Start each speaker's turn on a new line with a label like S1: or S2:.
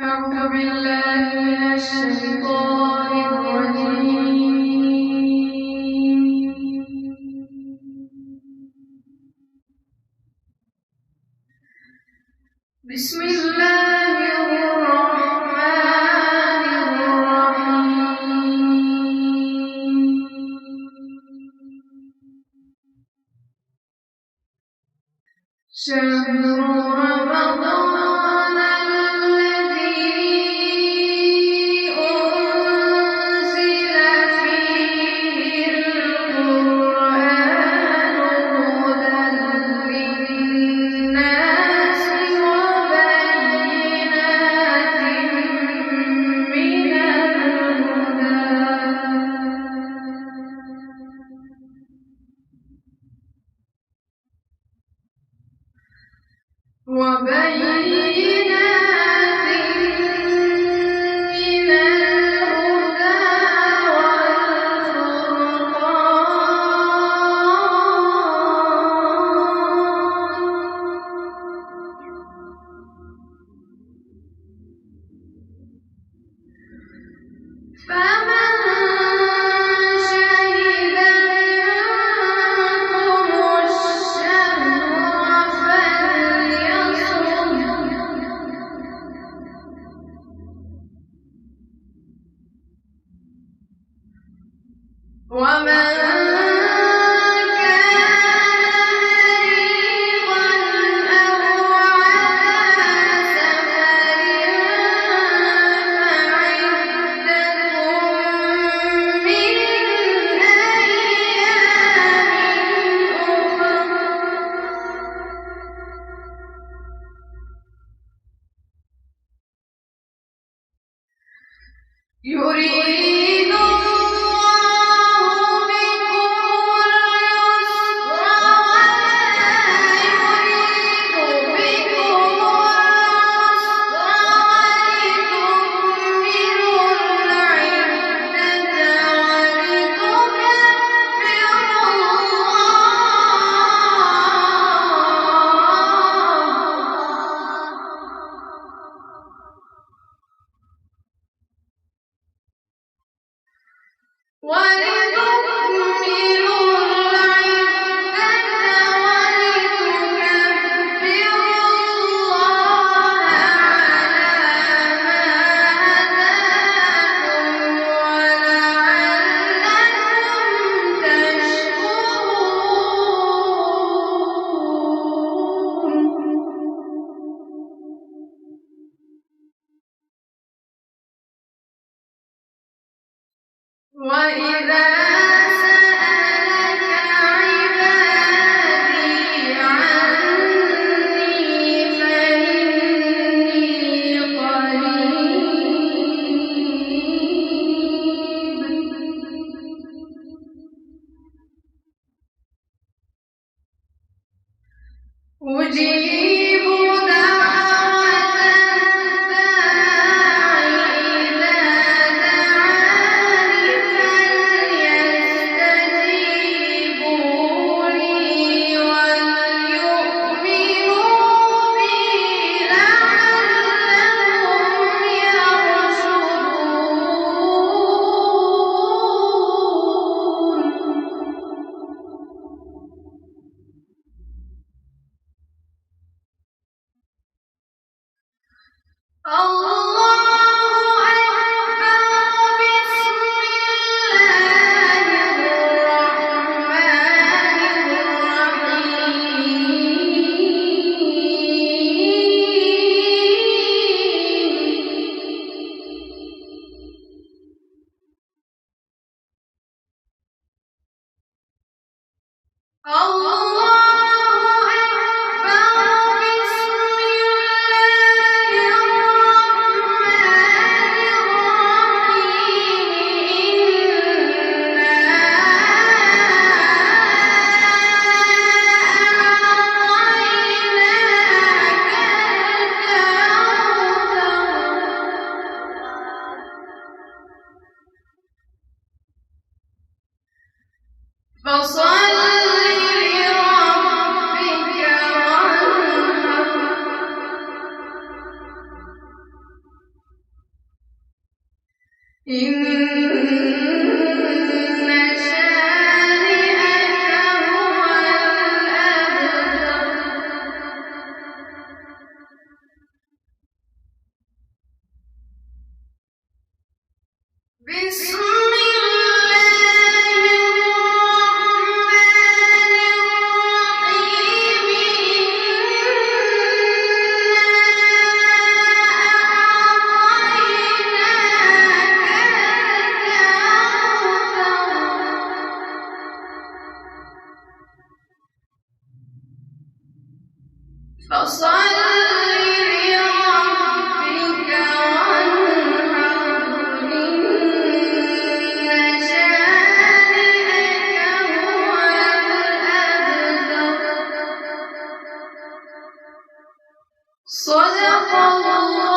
S1: أعوذ بالله من الشيطان الرجيم. بسم الله الرحمن الرحيم. شهر رمضان الذي أنزل فيه القرآن هدى للناس وبينات من الهدى فمن شهد منكم الشهر فليصم، ومن يريد الله بكم اليسر ولا يريد بكم العسر ولتكملوا العدة ولتكبروا وإذا سألك عبادي عني فإني قريب أجيب دعوة الداع إذا دعاني فليستجيبوا لي وليؤمنوا بي لعلهم يرشدون. الله أكبر. بسم الله الرحمن الرحيم. الله أكبر. بسم الله الرحمن إن شانئك هو الأبتر. بسم الله الرحمن الرحيم. فصل لربك وانحر. إن شانئك هو الأبتر. صدق الله